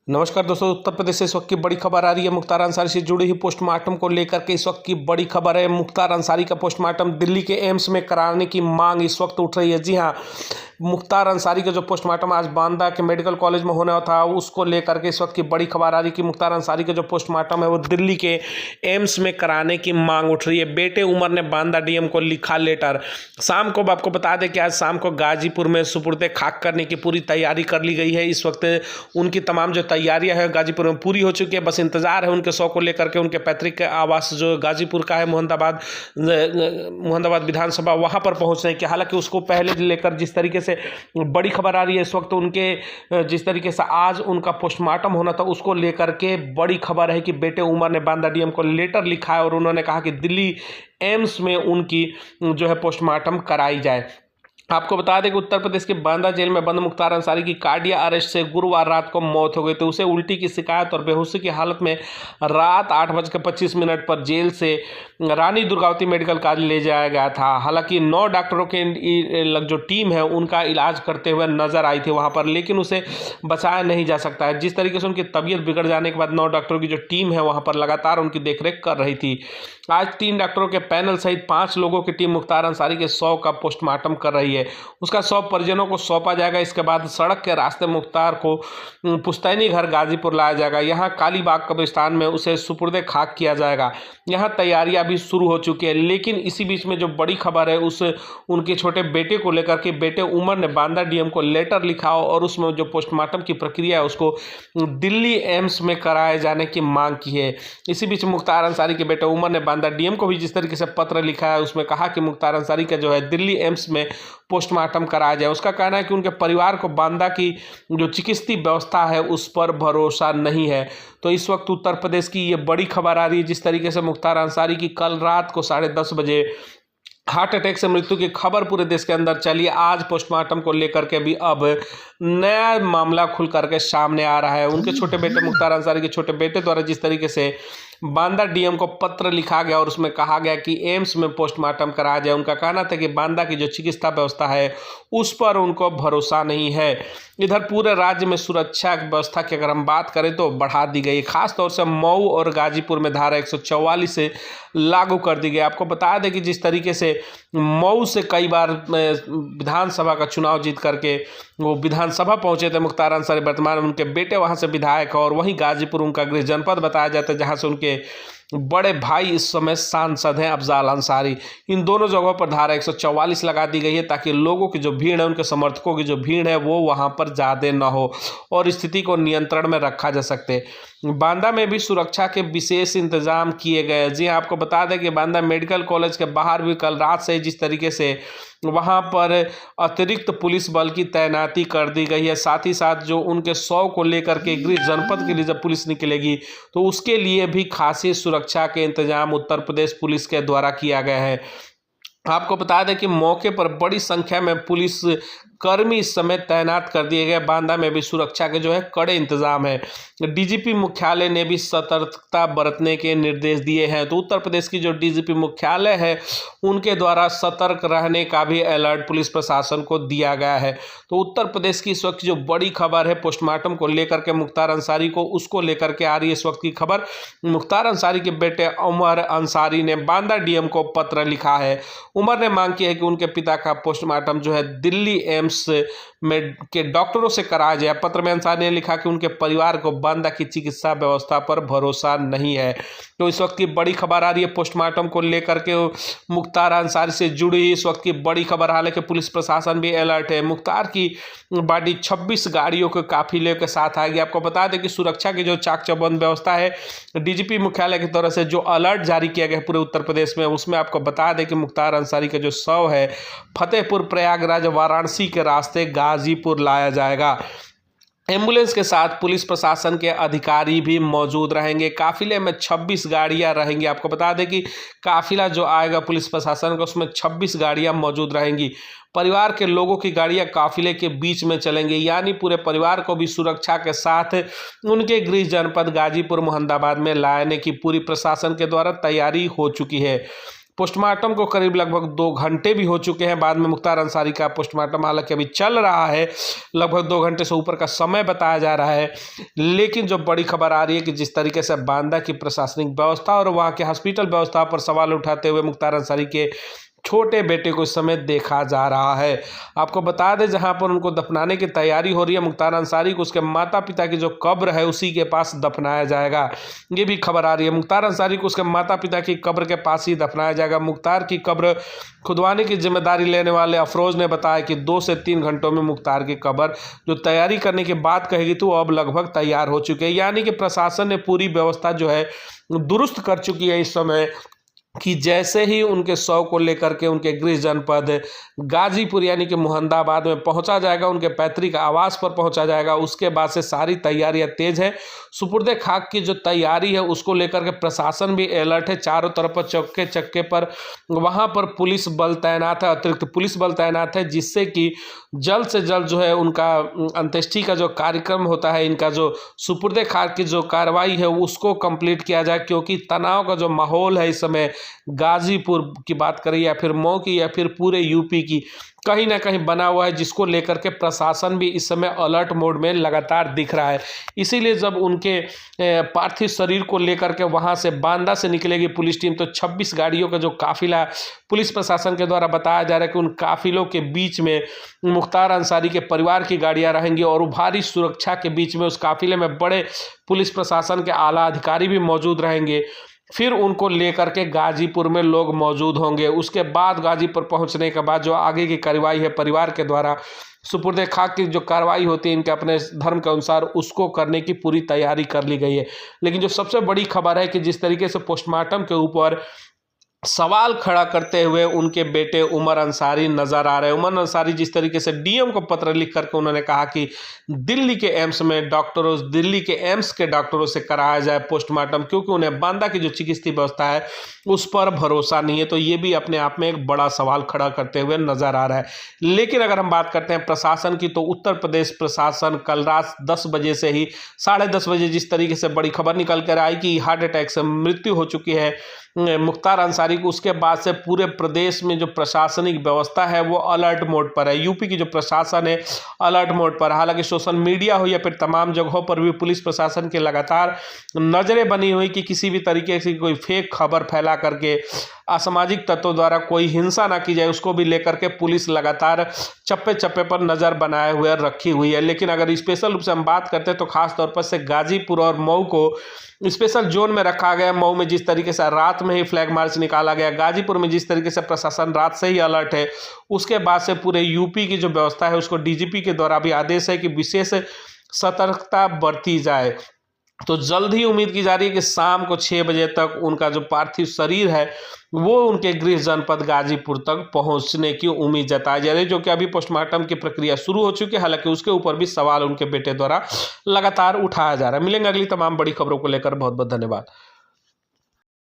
नमस्कार दोस्तों, उत्तर प्रदेश से इस वक्त की बड़ी खबर आ रही है। मुख्तार अंसारी से जुड़ी हुई पोस्टमार्टम को लेकर के इस वक्त की बड़ी खबर है। मुख्तार अंसारी का पोस्टमार्टम दिल्ली के एम्स में कराने की मांग इस वक्त उठ रही है। जी हां, मुख्तार अंसारी का जो पोस्टमार्टम आज बांदा के मेडिकल कॉलेज में होने था, उसको लेकर के इस वक्त की बड़ी खबर आ रही है कि मुख्तार अंसारी का जो पोस्टमार्टम है वो दिल्ली के एम्स में कराने की मांग उठ रही है। बेटे उमर ने बांदा डीएम को लिखा लेटर। शाम को आपको बता दें कि आज शाम को गाजीपुर में सुपुर्दे खाक करने की पूरी तैयारी कर ली गई है। इस वक्त उनकी तमाम जो तैयारियां हैं गाजीपुर में पूरी हो चुकी है। बस इंतजार है उनके शव को लेकर के। उनके पैतृक आवास जो गाजीपुर का है मुहंदाबाद विधानसभा, वहां पर पहुंचने की। हालांकि उसको पहले लेकर जिस तरीके से बड़ी खबर आ रही है इस वक्त, उनके जिस तरीके से आज उनका पोस्टमार्टम होना था उसको लेकर के बड़ी खबर है कि बेटे उमर ने बांदा डीएम को लेटर लिखा है और उन्होंने कहा कि दिल्ली एम्स में उनकी जो है पोस्टमार्टम कराई जाए। आपको बता दें कि उत्तर प्रदेश के बांदा जेल में बंद मुख्तार अंसारी की कार्डिया अरेस्ट से गुरुवार रात को मौत हो गई। तो उसे उल्टी की शिकायत और बेहोशी की हालत में रात 8:25 पर जेल से रानी दुर्गावती मेडिकल कॉलेज ले जाया गया था। हालांकि 9 डॉक्टरों के जो टीम है उनका इलाज करते हुए नजर आई थी वहां पर, लेकिन उसे बचाया नहीं जा सकता है। जिस तरीके से उनकी तबीयत बिगड़ जाने के बाद 9 डॉक्टरों की जो टीम है वहां पर लगातार उनकी देखरेख कर रही थी। आज 3 डॉक्टरों के पैनल सहित 5 लोगों की टीम मुख्तार अंसारी के शव का पोस्टमार्टम कर रही है। उसका शव परिजनों को सौंपा जाएगा। इसके बाद सड़क के रास्ते मुख्तार को पुश्तैनी घर गाजीपुर लाया जाएगा। यहाँ कालीबाग कब्रिस्तान में उसे सुपुर्दे खाक किया जाएगा। यहाँ तैयारियां भी शुरू हो चुकी है। लेकिन इसी बीच में जो बड़ी खबर है उनके छोटे बेटे को लेकर के, बेटे उमर ने बांदा डीएम को लेटर लिखा और उसमें जो पोस्टमार्टम की प्रक्रिया है उसको दिल्ली एम्स में कराए जाने की मांग की है। इसी बीच मुख्तार अंसारी के बेटे उमर ने बांदा डीएम को भी जिस तरीके से पत्र लिखा है उसमें कहा कि मुख्तार अंसारी का जो है दिल्ली एम्स में पोस्टमार्टम कराया जाए। उसका कहना है कि उनके परिवार को बांदा की जो चिकित्सीय व्यवस्था है उस पर भरोसा नहीं है। तो इस वक्त उत्तर प्रदेश की ये बड़ी खबर आ रही है। जिस तरीके से मुख्तार अंसारी की कल रात को 10:30 बजे हार्ट अटैक से मृत्यु की खबर पूरे देश के अंदर चली, आज पोस्टमार्टम को लेकर के भी अब नया मामला खुल करके सामने आ रहा है। उनके छोटे बेटे मुख्तार अंसारी के छोटे बेटे द्वारा जिस तरीके से बांदा डीएम को पत्र लिखा गया और उसमें कहा गया कि एम्स में पोस्टमार्टम कराया जाए, उनका कहना था कि बांदा की जो चिकित्सा व्यवस्था है उस पर उनको भरोसा नहीं है। इधर पूरे राज्य में सुरक्षा व्यवस्था की अगर हम बात करें तो बढ़ा दी गई, खासतौर से मऊ और गाजीपुर में धारा 144 से लागू कर दी गई। आपको बता दें कि जिस तरीके से मऊ से कई बार विधानसभा का चुनाव जीत करके वो विधानसभा पहुंचे थे मुख्तार अंसारी, वर्तमान में उनके बेटे वहां से विधायक, और वहीं गाजीपुर उनका गृह जनपद बताया जाता है जहां से उनके बड़े भाई इस समय सांसद हैं अफजाल अंसारी। इन दोनों जगहों पर धारा 144 लगा दी गई है ताकि लोगों की जो भीड़ है, उनके समर्थकों की जो भीड़ है वो वहां पर ज़्यादा न हो और स्थिति को नियंत्रण में रखा जा सकते। बांदा में भी सुरक्षा के विशेष इंतजाम किए गए। जी हाँ, आपको बता दें कि बांदा मेडिकल कॉलेज के बाहर भी कल रात से जिस तरीके से वहां पर अतिरिक्त पुलिस बल की तैनाती कर दी गई है, साथ ही साथ जो उनके शव को लेकर के गृह जनपद के लिए जब पुलिस निकलेगी तो उसके लिए भी खासी सुरक्षा के इंतजाम उत्तर प्रदेश पुलिस के द्वारा किया गया है। आपको बता दें कि मौके पर बड़ी संख्या में पुलिस कर्मी इस समय तैनात कर दिए गए। बांदा में भी सुरक्षा के जो है कड़े इंतजाम है। डीजीपी मुख्यालय ने भी सतर्कता बरतने के निर्देश दिए हैं। तो उत्तर प्रदेश की जो डीजीपी मुख्यालय है उनके द्वारा सतर्क रहने का भी अलर्ट पुलिस प्रशासन को दिया गया है। तो उत्तर प्रदेश की इस वक्त जो बड़ी खबर है पोस्टमार्टम को लेकर के मुख्तार अंसारी को, उसको लेकर के आ रही है इस वक्त की खबर। मुख्तार अंसारी के बेटे उमर अंसारी ने बांदा डीएम को पत्र लिखा है। उमर ने मांग की है कि उनके पिता का पोस्टमार्टम जो है दिल्ली एम्स में के डॉक्टरों से कराया जाए। पत्र में अंसारी ने लिखा कि उनके परिवार को बांदा की चिकित्सा व्यवस्था पर भरोसा नहीं है। तो इस वक्त की बड़ी खबर आ रही है पोस्टमार्टम को लेकर के मुख्तार अंसारी से जुड़ी इस वक्त की बड़ी खबर। हालांकि पुलिस प्रशासन भी अलर्ट है। मुख्तार की बॉडी 26 गाड़ियों के काफिले के साथ आएगी। आपको बता दें कि सुरक्षा की जो चाक चौबंद व्यवस्था है डीजीपी मुख्यालय की तरफ से जो अलर्ट जारी किया गया है पूरे उत्तर प्रदेश में, उसमें आपको बता दें कि मुख्तार अंसारी का जो शव है फतेहपुर, प्रयागराज, वाराणसी के रास्ते गाजीपुर लाया जाएगा। एम्बुलेंस के साथ पुलिस प्रशासन के अधिकारी भी मौजूद रहेंगे। काफिले में 26 गाड़ियां रहेंगी। आपको बता दें कि काफिला जो आएगा पुलिस प्रशासन का उसमें 26 गाड़ियां मौजूद रहेंगी। परिवार के लोगों की गाड़ियां काफिले के बीच में चलेंगी, यानी पूरे परिवार को भी सुरक्षा के साथ उनके गृह जनपद गाजीपुर मुहंदाबाद में लाने की पूरी प्रशासन के द्वारा तैयारी हो चुकी है। पोस्टमार्टम को करीब लगभग 2 घंटे भी हो चुके हैं। बाद में मुख्तार अंसारी का पोस्टमार्टम हालांकि अभी चल रहा है, लगभग 2 घंटे से ऊपर का समय बताया जा रहा है। लेकिन जो बड़ी खबर आ रही है कि जिस तरीके से बांदा की प्रशासनिक व्यवस्था और वहाँ के हॉस्पिटल व्यवस्था पर सवाल उठाते हुए मुख्तार अंसारी के छोटे बेटे को इस समय देखा जा रहा है। आपको बता दें, जहां पर उनको दफनाने की तैयारी हो रही है मुख्तार अंसारी को, उसके माता पिता की जो कब्र है उसी के पास दफनाया जाएगा। ये भी खबर आ रही है, मुख्तार अंसारी को उसके माता पिता की कब्र के पास ही दफनाया जाएगा। मुख्तार की कब्र खुदवाने की जिम्मेदारी लेने वाले अफरोज ने बताया कि 2 से 3 घंटों में मुख्तार की कब्र जो तैयारी करने की बात कहेगी तो अब लगभग तैयार हो चुके हैं। यानी कि प्रशासन ने पूरी व्यवस्था जो है दुरुस्त कर चुकी है इस समय, कि जैसे ही उनके शव को लेकर के उनके गृह जनपद गाजीपुर यानी कि मोहम्मदाबाद में पहुंचा जाएगा, उनके पैतृक आवास पर पहुंचा जाएगा, उसके बाद से सारी तैयारियां तेज है। सुपुर्दे खाक की जो तैयारी है उसको लेकर के प्रशासन भी अलर्ट है। चारों तरफ पर चक्के चक्के पर वहां पर पुलिस बल तैनात है, अतिरिक्त पुलिस बल तैनात है, जिससे कि जल्द से जल्द जो है उनका अंत्येष्टि का जो कार्यक्रम होता है, इनका जो सुपुर्दे खाक की जो कार्रवाई है उसको कंप्लीट किया जाए। क्योंकि तनाव का जो माहौल है इस समय गाजीपुर की बात करें या फिर मऊ की या फिर पूरे यूपी की, कहीं ना कहीं बना हुआ है, जिसको लेकर के प्रशासन भी इस समय अलर्ट मोड में लगातार दिख रहा है। इसीलिए जब उनके पार्थिव शरीर को लेकर के वहां से बांदा से निकलेगी पुलिस टीम, तो 26 गाड़ियों का जो काफिला पुलिस प्रशासन के द्वारा बताया जा रहा है कि उन काफिलों के बीच में मुख्तार अंसारी के परिवार की गाड़ियां रहेंगी और भारी सुरक्षा के बीच में उस काफिले में बड़े पुलिस प्रशासन के आला अधिकारी भी मौजूद रहेंगे। फिर उनको लेकर के गाजीपुर में लोग मौजूद होंगे। उसके बाद गाजीपुर पहुंचने के बाद जो आगे की कार्रवाई है परिवार के द्वारा सुपुर्दे खाक की जो कार्रवाई होती है इनके अपने धर्म के अनुसार, उसको करने की पूरी तैयारी कर ली गई है। लेकिन जो सबसे बड़ी खबर है कि जिस तरीके से पोस्टमार्टम के ऊपर सवाल खड़ा करते हुए उनके बेटे उमर अंसारी नजर आ रहे हैं। उमर अंसारी जिस तरीके से डीएम को पत्र लिख करके उन्होंने कहा कि दिल्ली के एम्स में डॉक्टरों, दिल्ली के एम्स के डॉक्टरों से कराया जाए पोस्टमार्टम, क्योंकि उन्हें बांदा की जो चिकित्सीय व्यवस्था है उस पर भरोसा नहीं है। तो ये भी अपने आप में एक बड़ा सवाल खड़ा करते हुए नजर आ रहा है। लेकिन अगर हम बात करते हैं प्रशासन की, तो उत्तर प्रदेश प्रशासन कल रात 10 बजे से ही 10:30 बजे जिस तरीके से बड़ी खबर निकल कर आई कि हार्ट अटैक से मृत्यु हो चुकी है मुख्तार अंसारी को, उसके बाद से पूरे प्रदेश में जो प्रशासनिक व्यवस्था है वो अलर्ट मोड पर है। यूपी की जो प्रशासन है अलर्ट मोड पर। हालांकि सोशल मीडिया हो या फिर तमाम जगहों पर भी पुलिस प्रशासन के लगातार नजरें बनी हुई कि किसी भी तरीके से कोई फेक खबर फैला करके असामाजिक तत्वों द्वारा कोई हिंसा ना की जाए, उसको भी लेकर के पुलिस लगातार चप्पे चप्पे पर नजर बनाए हुए रखी हुई है। लेकिन अगर स्पेशल रूप से हम बात करते हैं तो खास तौर पर से गाजीपुर और मऊ को स्पेशल जोन में रखा गया। मऊ में जिस तरीके से रात में ही फ्लैग मार्च निकाला गया, गाजीपुर में जिस तरीके से प्रशासन रात से ही अलर्ट है, उसके बाद से पूरे यूपी की जो व्यवस्था है उसको डीजीपी के द्वारा भी आदेश है कि विशेष सतर्कता बरती जाए। तो जल्द ही उम्मीद की जा रही है कि शाम को 6 बजे तक उनका जो पार्थिव शरीर है वो उनके गृह जनपद गाजीपुर तक पहुंचने की उम्मीद जताई जा रही है, जो कि अभी पोस्टमार्टम की प्रक्रिया शुरू हो चुकी है। हालांकि उसके ऊपर भी सवाल उनके बेटे द्वारा लगातार उठाया जा रहा है। मिलेंगे अगली तमाम बड़ी खबरों को लेकर। बहुत बहुत धन्यवाद।